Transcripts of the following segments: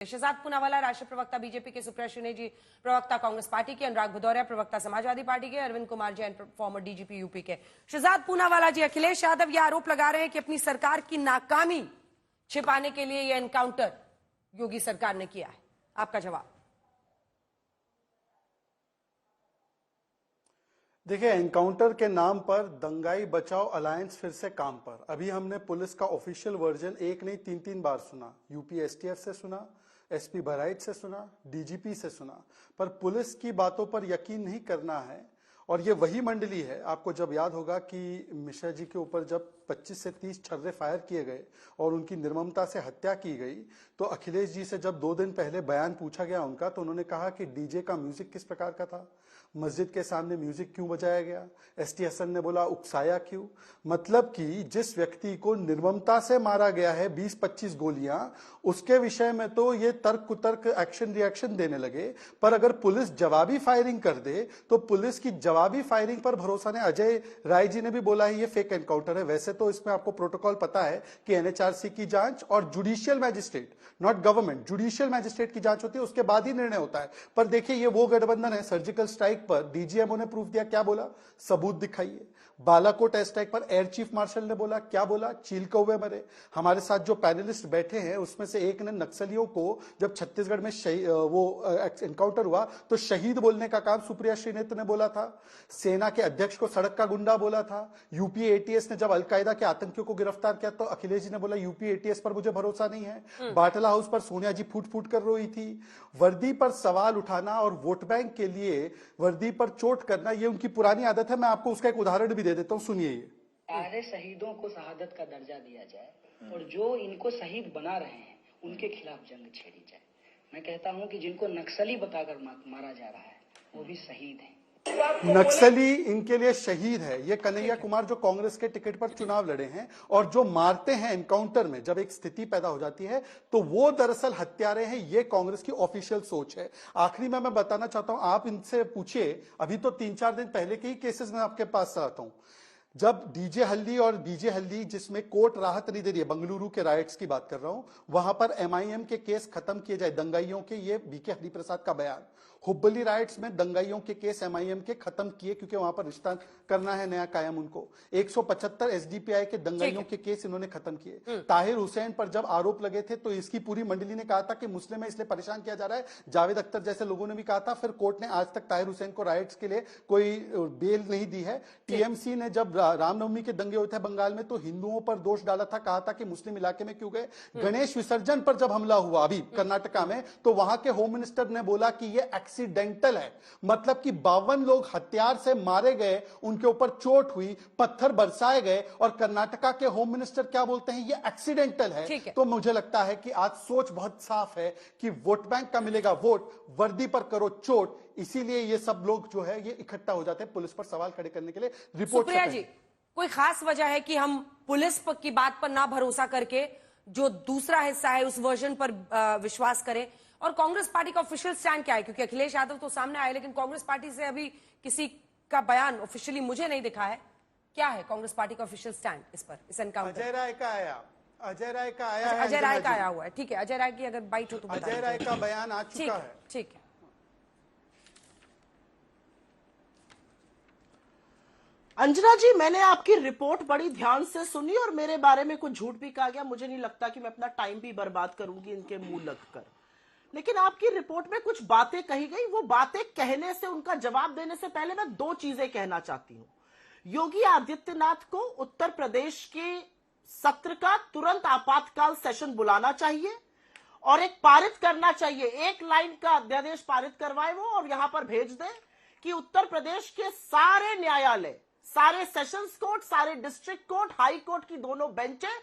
शहजाद पूनावाला राष्ट्रीय प्रवक्ता बीजेपी के सुप्रिया सुले जी, प्रवक्ता कांग्रेस पार्टी के अनुराग भदौरिया, प्रवक्ता समाजवादी पार्टी के Arvind Kumar Jain, former DGP UP के। शहजाद पूनावाला जी, अखिलेश यादव यह आरोप लगा रहे हैं कि अपनी सरकार की नाकामी छिपाने के लिए यह एनकाउंटर योगी सरकार ने किया है, आपका जवाब? देखिए, एनकाउंटर के नाम पर दंगाई बचाओ अलायंस फिर से काम पर। अभी हमने पुलिस का ऑफिशियल वर्जन एक नहीं 3-3 बार सुना। यूपी एसटीएफ से सुना, एसपी बहराइच से सुना, डीजीपी से सुना, पर पुलिस की बातों पर यकीन नहीं करना है। और ये वही मंडली है, आपको जब याद होगा कि मिश्रा जी के ऊपर जब 25 से 30 छर्रे फायर किए गए और उनकी निर्ममता से हत्या की गई, तो अखिलेश जी से जब 2 दिन पहले बयान पूछा गया उनका, तो उन्होंने कहा कि डीजे का म्यूजिक किस प्रकार का था, मस्जिद के सामने म्यूजिक क्यों बजाया गया, एसटी हसन ने बोला उकसाया क्यों। मतलब कि जिस व्यक्ति को निर्ममता से मारा गया है 20-25 गोलियां, उसके विषय में तो ये तर्क कुतर्क एक्शन रिएक्शन देने लगे। पर अगर पुलिस जवाबी फायरिंग कर दे तो पुलिस की जवाबी फायरिंग पर भरोसा नहीं। अजय राय जी ने भी बोला है ये फेक एनकाउंटर है। वैसे तो इसमें आपको प्रोटोकॉल पता है कि एनएचआरसी की जांच और judicial magistrate, not government, judicial magistrate की जांच होती है, उसके बाद ही निर्णय होता है। पर देखिए, ये वो गठबंधन है। सर्जिकल स्ट्राइक पर डीजीएमओ ने प्रूफ दिया, क्या बोला, सबूत दिखाइए। बालाकोट एयर स्ट्राइक पर एयर चीफ मार्शल ने बोला, क्या बोला, चील कौवे मरे। हमारे साथ जो पैनलिस्ट बैठे हैं उसमें से एक ने नक्सलियों को जब छत्तीसगढ़ में वो एनकाउंटर हुआ तो शहीद बोलने का काम सुप्रिया श्रीनेत्र ने बोला था। सेना के अध्यक्ष को सड़क का गुंडा बोला था। यूपी एटीएस ने जब अलकायदा के आतंकियों को गिरफ्तार किया तो अखिलेश जी ने बोला यूपी एटीएस पर मुझे भरोसा नहीं है। बाटला हाउस पर सोनिया जी फूट फूट कर रोई थी। वर्दी पर सवाल उठाना और वोट बैंक के लिए वर्दी पर चोट करना, ये उनकी पुरानी आदत है। मैं आपको उसका एक उदाहरण भी दे देता हूं, सुनिए। ये सारे शहीदों को शहादत का दर्जा दिया जाए और जो इनको शहीद बना रहे हैं उनके खिलाफ जंग छेड़ी जाए। मैं कहता हूं कि जिनको नक्सली बताकर मारा जा रहा है वो भी शहीद हैं। नक्सली इनके लिए शहीद है। ये कन्हैया कुमार जो कांग्रेस के टिकट पर चुनाव लड़े हैं और जो मारते हैं एनकाउंटर में, जब एक स्थिति पैदा हो जाती है तो वो दरअसल हत्यारे हैं। ये कांग्रेस की ऑफिशियल सोच है। आखिरी में मैं बताना चाहता हूं, आप इनसे पूछिए, अभी तो 3-4 दिन पहले के ही केसेस में आपके पास आता हूं, जब डीजे हल्दी और बीजे हल्दी, जिसमें कोर्ट राहत नहीं दे रही है, बंगलुरु के राइट्स की बात कर रहा हूं, वहां पर एमआईएम के केस खत्म किए जाए, दंगाइयों के। ये बीके हरिप्रसाद का बयान। हुब्बली राइट्स में दंगाइयों के केस एमआईएम के खत्म किए क्योंकि वहां पर रिश्ता करना है नया कायम उनको। 175 एसडीपीआई के दंगाइयों के केस इन्होंने खत्म किए। ताहिर हुसैन पर जब आरोप लगे थे तो इसकी पूरी मंडली ने कहा था कि मुस्लिम है इसलिए परेशान किया जा रहा है। जावेद अख्तर जैसे लोगों ने भी कहा था। फिर कोर्ट ने आज तक ताहिर हुसैन को राइट्स के लिए कोई बेल नहीं दी है। टीएमसी ने जब रामनवमी के दंगे हुए थे बंगाल में तो हिंदुओं पर दोष डाला था, कहा था कि मुस्लिम इलाके में क्यों गए। गणेश विसर्जन पर जब हमला हुआ अभी कर्नाटका में, तो वहां के होम मिनिस्टर ने बोला कि ये एक्सीडेंटल है। मतलब कि 52 लोग हथियार से मारे गए, उनके ऊपर चोट हुई, पत्थर बरसाए गए, और कर्नाटका के होम मिनिस्टर क्या बोलते हैं, ये एक्सीडेंटल है। तो मुझे लगता है कि आज सोच बहुत साफ है कि वोट बैंक का मिलेगा वोट, वर्दी पर करो चोट। इसीलिए ये सब लोग जो है ये इकट्ठा हो जाते हैं पुलिस पर सवाल खड़े करने के लिए। रिपोर्ट जी, कोई खास वजह है कि हम पुलिस की बात पर ना भरोसा करके जो दूसरा हिस्सा है उस वर्जन पर विश्वास करें? और कांग्रेस पार्टी का ऑफिशियल स्टैंड क्या है? क्योंकि अखिलेश यादव तो सामने आए, लेकिन कांग्रेस पार्टी से अभी किसी का बयान ऑफिशियली मुझे नहीं दिखा है। क्या है कांग्रेस पार्टी का ऑफिशियल स्टैंड इस पर, इस एनकाउंटर? अजय राय का आया, अजय राय का आया है, अजय राय का आया हुआ है। ठीक है, अजय राय की अगर बाइट हो तो अजय राय का बयान आ चुका है। ठीक है। अंजना जी, मैंने आपकी रिपोर्ट बड़ी ध्यान से सुनी और मेरे बारे में कुछ झूठ भी कहा गया। मुझे नहीं लगता कि मैं अपना टाइम भी बर्बाद करूंगी इनके मुंह लगकर। लेकिन आपकी रिपोर्ट में कुछ बातें कही गई, वो बातें कहने से, उनका जवाब देने से पहले मैं 2 चीजें कहना चाहती हूं। योगी आदित्यनाथ को उत्तर प्रदेश के सत्र का तुरंत आपातकाल सेशन बुलाना चाहिए और एक पारित करना चाहिए, 1 लाइन का अध्यादेश पारित करवाए वो और यहां पर भेज दे कि उत्तर प्रदेश के सारे न्यायालय, सारे सेशंस कोर्ट, सारे डिस्ट्रिक्ट कोर्ट, हाई कोर्ट की दोनों बेंचें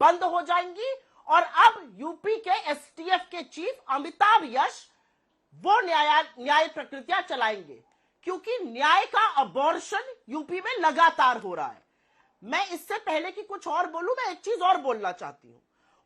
बंद हो जाएंगी और अब यूपी के एसटीएफ के चीफ अमिताभ यश वो न्याय प्रक्रिया चलाएंगे, क्योंकि न्याय का अबॉर्शन यूपी में लगातार हो रहा है। मैं इससे पहले कि कुछ और बोलूं, मैं एक चीज और बोलना चाहती हूं।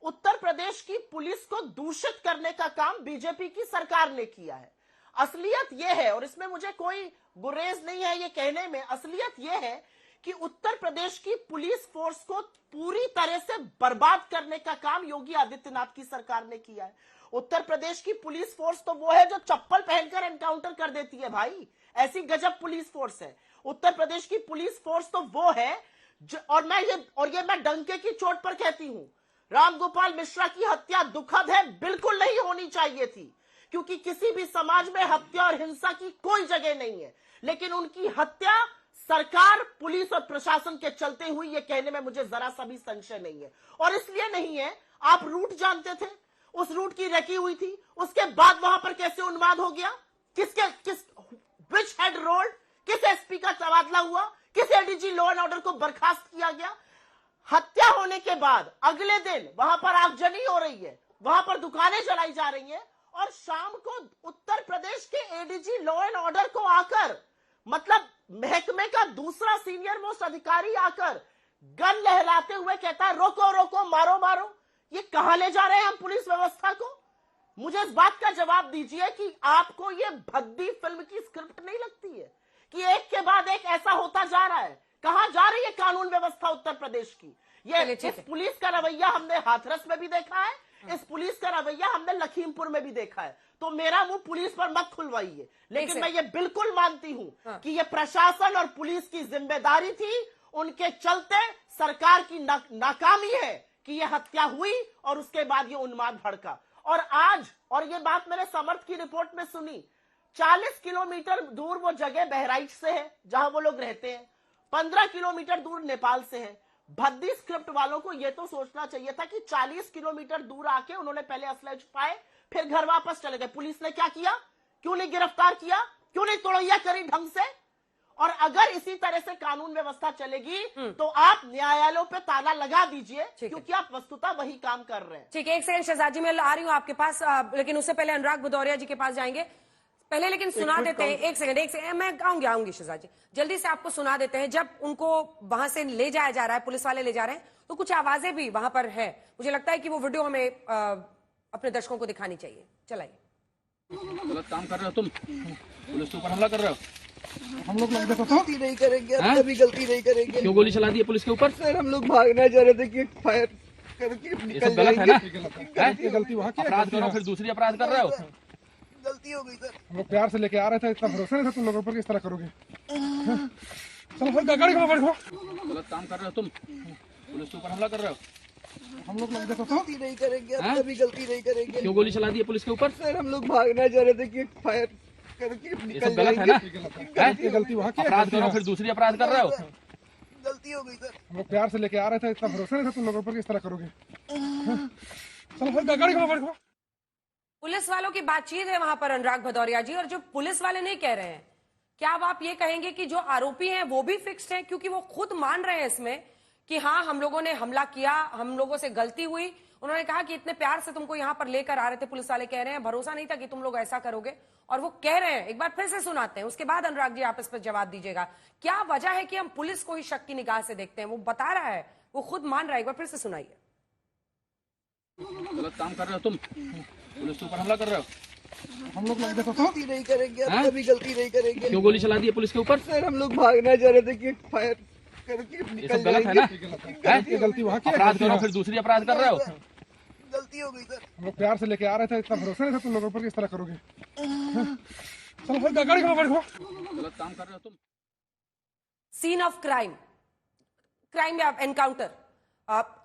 उत्तर प्रदेश की पुलिस को दूषित करने का काम बीजेपी की सरकार ने किया है। असलियत यह है, और इसमें मुझे कोई गुरेज नहीं है ये कहने में, असलियत यह है कि उत्तर प्रदेश की पुलिस फोर्स को पूरी तरह से बर्बाद करने का काम योगी आदित्यनाथ की सरकार ने किया है। उत्तर प्रदेश की पुलिस फोर्स तो वो है जो चप्पल पहनकर एनकाउंटर कर देती है भाई, ऐसी गजब पुलिस फोर्स है उत्तर प्रदेश की पुलिस फोर्स तो वो है और ये मैं डंके की चोट पर कहती हूं, रामगोपाल मिश्रा की हत्या दुखद है, बिल्कुल नहीं होनी चाहिए थी, क्योंकि किसी भी समाज में हत्या और हिंसा की कोई जगह नहीं है, लेकिन उनकी हत्या सरकार, पुलिस और प्रशासन के चलते हुई, ये कहने में मुझे जरा सा भी संशय नहीं है। और इसलिए नहीं है, आप रूट जानते थे, उस रूट की रेकी हुई थी, उसके बाद वहां पर कैसे उन्माद हो गया, विच हेड रोल्ड, किस एसपी का तबादला हुआ, किस एडीजी लॉ एंड ऑर्डर को बर्खास्त किया गया, हत्या होने के बाद अगले दिन वहां पर आगजनी हो रही है, वहां पर दुकानें जलाई जा रही हैं, और शाम को उत्तर प्रदेश के एडीजी लॉ एंड ऑर्डर को आकर, मतलब महकमे का दूसरा सीनियर मोस्ट अधिकारी आकर गन लहराते हुए कहता है रोको रोको, मारो मारो। ये कहां ले जा रहे हैं हम पुलिस व्यवस्था को? मुझे इस बात का जवाब दीजिए कि आपको ये भद्दी फिल्म की स्क्रिप्ट नहीं लगती है कि एक के बाद एक ऐसा होता जा रहा है? कहां जा रही है कानून व्यवस्था उत्तर प्रदेश की? ये इस पुलिस का रवैया हमने हाथरस में भी देखा है, इस पुलिस का रवैया हमने लखीमपुर में भी देखा है। तो मेरा मुंह पुलिस पर मत खुलवाइए, लेकिन मैं ये बिल्कुल मानती हूं कि ये प्रशासन और पुलिस की जिम्मेदारी थी, उनके चलते सरकार की नाकामी है कि ये हत्या हुई और उसके बाद ये उन्माद भड़का। और ये बात मैंने समर्थ की रिपोर्ट में सुनी, 40 किलोमीटर दूर वो जगह बहराइच से है जहां वो लोग रहते हैं, 15 किलोमीटर दूर नेपाल से है। भद्दी स्क्रिप्ट वालों को यह तो सोचना चाहिए था कि 40 किलोमीटर दूर आके उन्होंने पहले असला छुपाए, फिर घर वापस चले गए। पुलिस ने क्या किया? क्यों नहीं गिरफ्तार किया? क्यों नहीं तोड़ैया करी ढंग से? और अगर इसी तरह से कानून व्यवस्था चलेगी तो आप न्यायालयों पे ताला लगा दीजिए, क्योंकि आप वस्तुतः वही काम कर रहे हैं। ठीक है, एक सेकंड शहजाद जी, मैं आ रही हूं आपके पास, लेकिन उससे पहले अनुराग भदौरिया जी के पास जाएंगे पहले, लेकिन सुना देते हैं। एक सेकंड मैं आऊंगी शहजाद जी, जल्दी से आपको सुना देते हैं। जब उनको वहां से ले जाया जा रहा है, पुलिस वाले ले जा रहे हैं, तो कुछ आवाजें भी वहां पर है, मुझे लगता है कि वो वीडियो हमें अपने दर्शकों को दिखानी चाहिए। चलाइए। गलत काम कर रहे हो तुम, पुलिस के ऊपर हमला कर रहे हो। हम लोग गलती नहीं करेंगे, कभी गलती नहीं करेंगे। क्यों गोली चला दी है पुलिस के ऊपर? सर हम लोग भागना चाह रहे थे कि फायर करके निकल गलत है ना? गलती वहाँ की अपराध करो फिर दूसरी अपराध कर रहे हो। गलती हो गई सर। हम लोग प्यार से लेके आ रहे थे, इतना भरोसा नहीं था तुम लोगों पर कि इस तरह करोगे। चलो फिर गाड़ी को बैठो। गलत काम कर रहे हो तुम, पुलिस के ऊपर हमला कर रहे हो। हम लोग गलती नहीं करेंगे, कभी गलती नहीं करेंगे। क्यों गोली चला दी है पुलिस के ऊपर? सर हम लोग भागना चाह रहे थे कि फायर करके निकल गलत है ना? गलती वहाँ की अपराध करो फिर दूसरी अपराध कर रहे हो। गलती हो गई सर। हम लोग प्यार से लेके आ रहे थे, इतना भरोसा नहीं था तुम लोगों पर कि इस तरह करोगे। चलो फिर गाड़ी को बैठो। पुलिस वालों की बातचीत है वहां पर अनुराग भदौरिया जी, और जो पुलिस वाले नहीं कह रहे हैं, क्या अब आप ये कहेंगे कि जो आरोपी हैं वो भी फिक्स्ड हैं? क्योंकि वो खुद मान रहे हैं इसमें कि हाँ हम लोगों ने हमला किया, हम लोगों से गलती हुई। उन्होंने कहा कि इतने प्यार से तुमको यहां पर लेकर आ रहे थे, पुलिस वाले कह रहे हैं भरोसा नहीं था कि तुम लोग ऐसा करोगे, और वो कह रहे हैं। एक बार फिर से सुनाते हैं, उसके बाद अनुराग जी आप इस पर जवाब दीजिएगा। क्या वजह है कि हम पुलिस को ही शक की निगाह से देखते हैं? वो बता रहा है, वो खुद मान रहा है। एक बार फिर से सुनाइए। गलत काम कर रहे हो तुम, पुलिस के ऊपर हमला कर रहे हो। हम लोग गलती नहीं करेंगे, कभी गलती नहीं करेंगे। क्यों गोली चला दी है पुलिस के ऊपर? सर हम लोग भागना चाह रहे थे कि फायर करके निकल गलत है ना? गलती वहाँ की अपराध करो फिर दूसरी अपराध कर रहे हो। गलती हो गई सर। हम लोग प्यार से लेके आ रहे थे, इतना भरोसा नहीं था तुम लोगों पर कि इस तरह करोगे। चलो फिर गाड़ी को बैठो। गलत काम कर रहे हो तुम। सीन ऑफ क्राइम या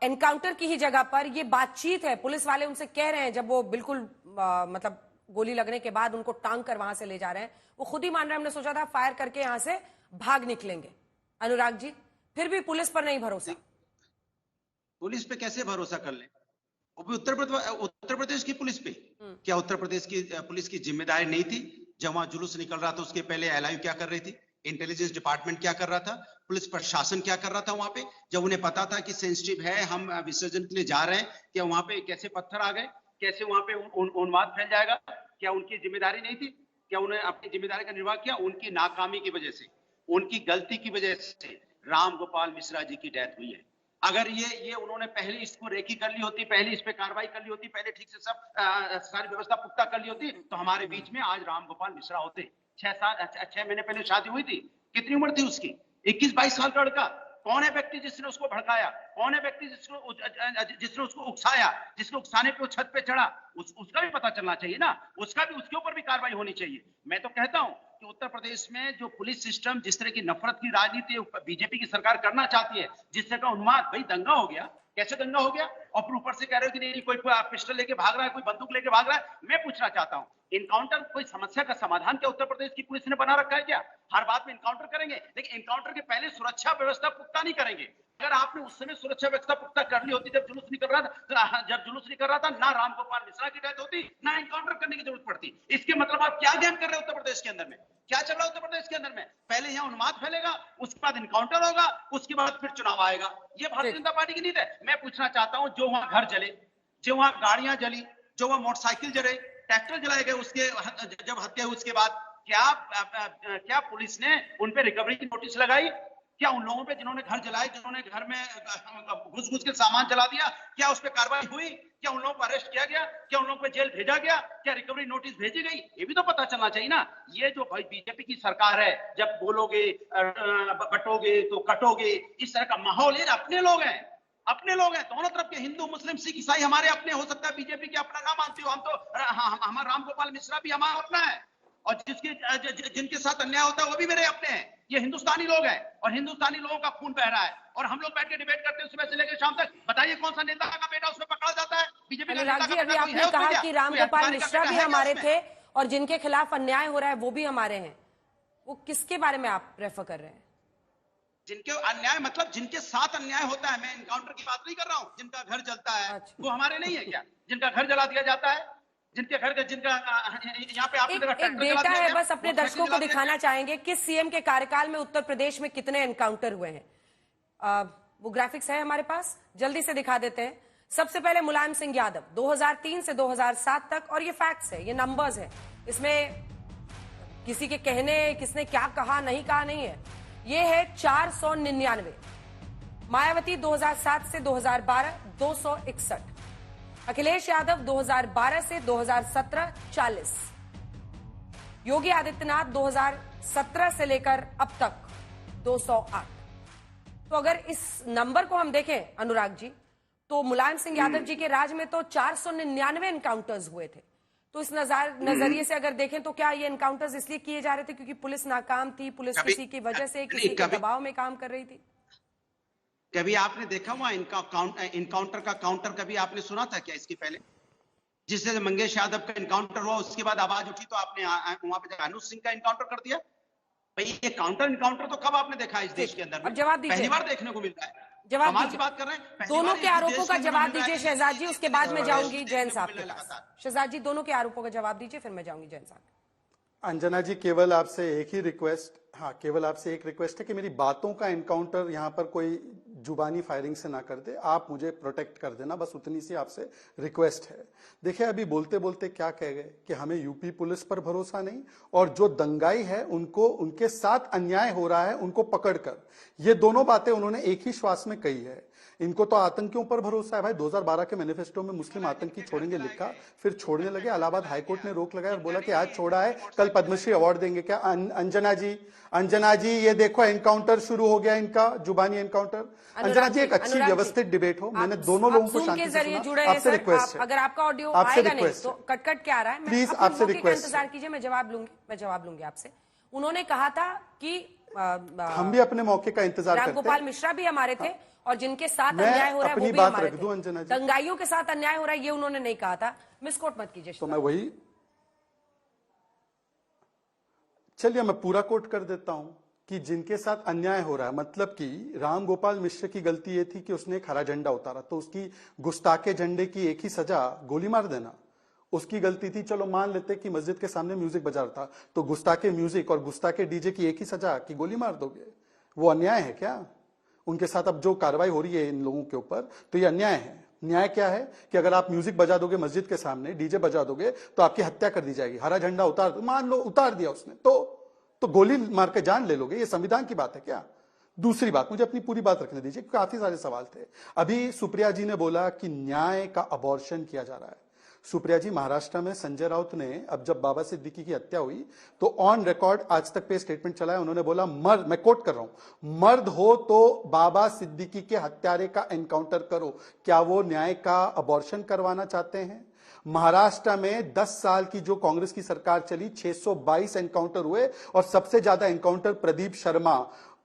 एनकाउंटर की ही जगह पर ये बातचीत है। पुलिस वाले उनसे कह रहे हैं, जब वो बिल्कुल मतलब गोली लगने के बाद उनको टांग कर वहां से ले जा रहे हैं, वो खुद ही मान रहे हैं हमने सोचा था फायर करके यहां से भाग निकलेंगे। अनुराग जी, फिर भी पुलिस पर नहीं भरोसा? पुलिस पे कैसे भरोसा कर ले? वो भी उत्तर प्रदेश की पुलिस पे। क्या उत्तर प्रदेश की पुलिस की जिम्मेदारी नहीं थी? जब वहां जुलूस निकल रहा था उसके पहले एलआईयू क्या कर रही थी? इंटेलिजेंस डिपार्टमेंट क्या कर रहा था? पुलिस प्रशासन क्या कर रहा था वहां पे? जब उन्हें पता था कि सेंसिटिव है, हम विसर्जन के लिए जा रहे हैं, क्या वहां पे कैसे पत्थर आ गए? कैसे वहां पे उन्माद फैल जाएगा? क्या उनकी जिम्मेदारी नहीं थी? क्या उन्हें अपनी जिम्मेदारी का निर्वाह किया? उनकी नाकामी की वजह से, उनकी गलती की वजह से राम गोपाल मिश्रा जी की डेथ हुई है। अगर ये उन्होंने पहले इसको रेकी कर ली होती, पहले इस पे कार्रवाई कर ली होती, पहले ठीक से सब सारी व्यवस्था पुख्ता कर ली होती, तो हमारे बीच में आज राम गोपाल मिश्रा होते। 6 महीने पहले शादी हुई थी, कितनी उम्र थी उसकी? 21-22 साल का लड़का, कौन है व्यक्ति जिसने उसको भड़काया, कौन है व्यक्ति जिसने उसको उकसाया, जिसने उकसाने पे वो छत पे चढ़ा, उसका भी पता चलना चाहिए ना, उसके ऊपर भी कार्रवाई होनी चाहिए। मैं तो कहता हूं कि उत्तर प्रदेश में जो पुलिस सिस्टम जिस तरह की नफरत की राजनीति बीजेपी की सरकार करना चाहती है, जिस तरह का उन्माद, भाई दंगा हो गया, कैसे दंगा हो गया, और फिर ऊपर से कह रहे हो कि नहीं कोई पिस्टल लेके भाग रहा है, कोई बंदूक लेके भाग रहा है। मैं पूछना चाहता हूं, इनकाउंटर कोई समस्या का समाधान क्या उत्तर प्रदेश की पुलिस ने बना रखा है क्या? हर बात में इनकाउंटर करेंगे, लेकिन इनकाउंटर के पहले सुरक्षा व्यवस्था पुख्ता नहीं करेंगे। अगर आपने उस समय सुरक्षा व्यवस्था पुख्ता कर ली होती जब जुलूस निकल रहा था, ना रामगोपाल मिश्रा की डेथ होती, ना इनकाउंटर करने की जरूरत पड़ती। इसके मतलब आप क्या गेम कर रहे हो उत्तर प्रदेश के अंदर में? क्या चल रहा है उत्तर प्रदेश के अंदर में? पहले यहाँ उन्माद फैलेगा, उसके बाद इनकाउंटर होगा, उसके बाद फिर चुनाव आएगा। ये भारतीय जनता पार्टी की नीति है। मैं पूछना चाहता हूं, जो वहां घर जले, जो वहां गाड़ियां जली, जो वहां मोटरसाइकिल जले, ट्रैक्टर जलाए गए, उसके जब हत्या हुई उसके बाद क्या पुलिस ने उन पे रिकवरी की नोटिस लगाई? क्या उन लोगों पे जिन्होंने घर जलाए, जिन्होंने घर में घुस के सामान जला दिया, क्या उस पर कार्रवाई हुई? क्या उन लोगों को अरेस्ट किया गया? क्या उन लोगों को जेल भेजा गया? क्या रिकवरी नोटिस भेजी गई? ये भी तो पता चलना चाहिए ना। ये जो भाई बीजेपी की सरकार है, जब बोलोगे बटोगे तो कटोगे, इस तरह का माहौल, ये अपने लोग हैं, अपने लोग हैं दोनों तरफ के, हिंदू मुस्लिम सिख ईसाई हमारे अपने। हो सकता है बीजेपी के अपना ना मानते हो, हम तो हमारा रामगोपाल मिश्रा भी हमारा अपना है, और जिनके साथ अन्याय होता है वो भी मेरे अपने हैं। ये हिंदुस्तानी लोग हैं और हिंदुस्तानी लोगों का खून बह रहा है, और हम लोग बैठ के डिबेट करते हैं सुबह से लेकर शाम तक। बताइए कौन सा नेता का बेटा उसमें पकड़ा जाता है? बीजेपी अनुराग जी, अभी आपने कहा कि रामगोपाल मिश्रा भी हमारे थे और जिनके खिलाफ अन्याय हो रहा है वो भी हमारे हैं, वो किसके बारे में आप रेफर कर रहे हैं? जिनके अन्याय मतलब जिनके साथ अन्याय होता है, मैं इनकाउंटर की बात नहीं कर रहा हूं। जिनका घर जलता है वो हमारे नहीं है क्या? जिनका घर जला दिया जाता है, जिनके घर जिनका यहाँ पे आपने एक डेटा है, बस अपने दर्शकों को दिखाना चाहेंगे किस सीएम के कार्यकाल में उत्तर प्रदेश में कितने एनकाउंटर हुए हैं। वो ग्राफिक्स है हमारे पास, जल्दी से दिखा देते हैं। सबसे पहले मुलायम सिंह यादव 2003 से 2007 तक, और ये फैक्ट्स है, ये नंबर्स है, इसमें किसी के कहने किसने क्या कहा नहीं कहा नहीं है। ये है 499। मायावती 2007 से 2012 261। अखिलेश यादव 2012 से 2017 40। योगी आदित्यनाथ 2017 से लेकर अब तक 208। तो अगर इस नंबर को हम देखें अनुराग जी, तो मुलायम सिंह यादव जी के राज में तो 499 एनकाउंटर्स हुए थे। तो इस नजरिए से अगर देखें तो क्या ये एनकाउंटर्स इसलिए किए जा रहे थे क्योंकि पुलिस नाकाम थी, पुलिस किसी की वजह से किसी के दबाव में काम कर रही थी? कभी आपने देखा हुआ इनकाउंटर का काउंटर कभी आपने सुना था क्या इसके पहले? जिससे मंगेश यादव का इनकाउंटर हुआ उसके बाद आवाज उठी तो आपने वहां पे अनुज सिंह का इनकाउंटर कर दिया। भाई ये इनकाउंटर तो कब आपने देखा है इस देश के अंदर में? जवाब दीजिए, पहली बार देखने को मिल रहा है। जवाब दीजिए, बात कर रहे हैं दोनों के आरोपों का जवाब दीजिए शहजाद जी, उसके बाद मैं जाऊंगी जैन साहब के पास। शहजाद जी दोनों के आरोपों का जवाब दीजिए, फिर मैं जाऊंगी जैन साहब। अंजना जी, केवल आपसे एक ही रिक्वेस्ट, हाँ केवल आपसे एक रिक्वेस्ट है कि मेरी बातों का एनकाउंटर यहाँ पर कोई जुबानी फायरिंग से ना कर दे, आप मुझे प्रोटेक्ट कर देना, बस उतनी सी आपसे रिक्वेस्ट है। देखिए अभी बोलते बोलते क्या कह गए कि हमें यूपी पुलिस पर भरोसा नहीं, और जो दंगाई है उनको, उनके साथ अन्याय हो रहा है उनको पकड़कर, ये दोनों बातें उन्होंने एक ही श्वास में कही है। इनको तो आतंकियों पर भरोसा है भाई। 2012 के मैनिफेस्टो में मुस्लिम आतंकी छोड़ेंगे लिखा, फिर छोड़ने लगे, इलाहाबाद हाईकोर्ट ने रोक लगाया और बोला कि आज छोड़ा है कल पद्मश्री अवार्ड देंगे। क्या अंजना जी ये देखो एनकाउंटर शुरू हो गया इनका, जुबानी एनकाउंटर। अंजना जी एक अच्छी व्यवस्थित डिबेट हो, मैंने दोनों लोगों को शांति से सुना, आपसे रिक्वेस्ट है, अगर आपका ऑडियो आएगा नहीं तो कट क्या आ रहा है, प्लीज आपसे रिक्वेस्ट, इंतजार कीजिए, मैं जवाब लूंगी आपसे। उन्होंने कहा था कि हम भी अपने मौके का इंतजार करते हैं। रामगोपाल मिश्रा भी हमारे थे और जिनके साथ अन्याय हो रहा है वो भी हमारे थे। दंगाइयों के साथ अन्याय हो रहा है ये उन्होंने नहीं कहा था। मिसकोट मत कीजिए। तो मैं वही, चलिए मैं पूरा कोट कर देता हूं कि जिनके साथ अन्याय हो रहा है, मतलब कि रामगोपाल मिश्र की गलती ये थी कि उसने एक हरा झंडा उतारा, तो उसकी गुस्ताखे झंडे की एक ही सजा गोली मार देना, उसकी गलती थी। चलो मान लेते कि मस्जिद के सामने म्यूजिक बजा रहा था, तो गुस्ताखे म्यूजिक और गुस्ताखे डीजे की एक ही सजा कि गोली मार दोगे? वो अन्याय है क्या? उनके साथ अब जो कार्रवाई हो रही है इन लोगों के ऊपर, तो ये अन्याय है। न्याय क्या है कि अगर आप म्यूजिक बजा दोगे मस्जिद के सामने, डीजे बजा दोगे, तो आपकी हत्या कर दी जाएगी। हरा झंडा उतार, मान लो उतार दिया उसने, तो गोली मार के जान ले लोगे? ये संविधान की बात है क्या? दूसरी बात, मुझे अपनी पूरी बात रखने दीजिए, काफी सारे सवाल थे। अभी सुप्रिया जी ने बोला कि न्याय का अबॉर्शन किया जा रहा है। सुप्रिया जी, महाराष्ट्र में संजय राउत ने अब जब बाबा सिद्दीकी की हत्या हुई तो ऑन रिकॉर्ड आज तक पे स्टेटमेंट चला है। उन्होंने बोला मर्द, मैं कोट कर रहा हूं, मर्द हो तो बाबा सिद्दीकी के हत्यारे का एनकाउंटर करो। क्या वो न्याय का अबॉर्शन करवाना चाहते हैं? महाराष्ट्र में 10 साल की जो कांग्रेस की सरकार चली 622 एनकाउंटर हुए और सबसे ज्यादा एनकाउंटर प्रदीप शर्मा,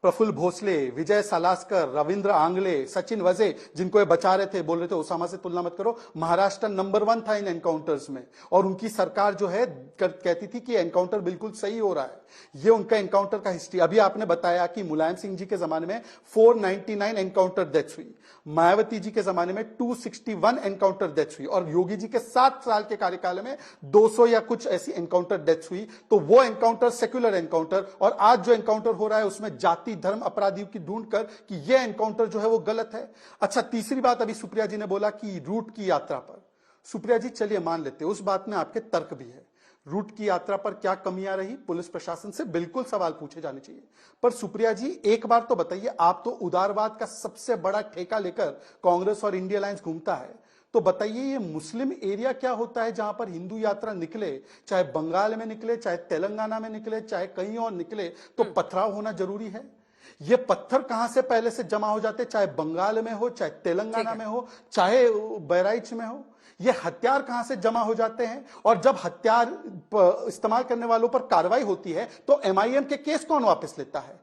प्रफुल्ल भोसले, विजय सालास्कर, रविंद्र आंगले, सचिन वजे, जिनको ये बचा रहे थे, बोल रहे थे ओसामा से तुलना मत करो। महाराष्ट्र नंबर 1 था इन एनकाउंटर्स में और उनकी सरकार जो है कहती थी कि एनकाउंटर बिल्कुल सही हो रहा है। ये उनका एनकाउंटर का हिस्ट्री। अभी आपने बताया कि मुलायम सिंह जी के जमाने में 499 एनकाउंटर डेथ्स हुई, मायावती जी के जमाने में 261 एनकाउंटर डेथ्स हुई और योगी जी के 7 साल के कार्यकाल में 200 या कुछ ऐसी एनकाउंटर डेथ्स हुई। तो वो एनकाउंटर सेक्युलर एनकाउंटर, और आज जो एनकाउंटर हो रहा है उसमें जाति धर्म अपराधियों की ढूंढ कर कि ये एनकाउंटर जो है वो गलत है। अच्छा, तीसरी बात अभी सुप्रिया जी ने बोला कि रूट की यात्रा पर, सुप्रिया जी चलिए मान लेते हैं उस बात में आपके तर्क भी है, रूट की यात्रा पर क्या कमियां रही, पुलिस प्रशासन से बिल्कुल सवाल पूछे जाने चाहिए। पर सुप्रिया जी एक बार तो बताइए, आप तो उदारवाद का सबसे बड़ा ठेका लेकर कांग्रेस और इंडिया अलायंस घूमता है, तो बताइए ये मुस्लिम एरिया क्या होता है जहां पर हिंदू यात्रा निकले, चाहे बंगाल में निकले, चाहे तेलंगाना में निकले, चाहे कहीं और निकले, तो पथराव होना जरूरी है? ये पत्थर कहां से पहले से जमा हो जाते, चाहे बंगाल में हो, चाहे तेलंगाना में हो, चाहे बहराइच में हो? ये हथियार कहां से जमा हो जाते हैं? और जब हथियार इस्तेमाल करने वालों पर कार्रवाई होती है तो एमआईएम के केस कौन वापस लेता है?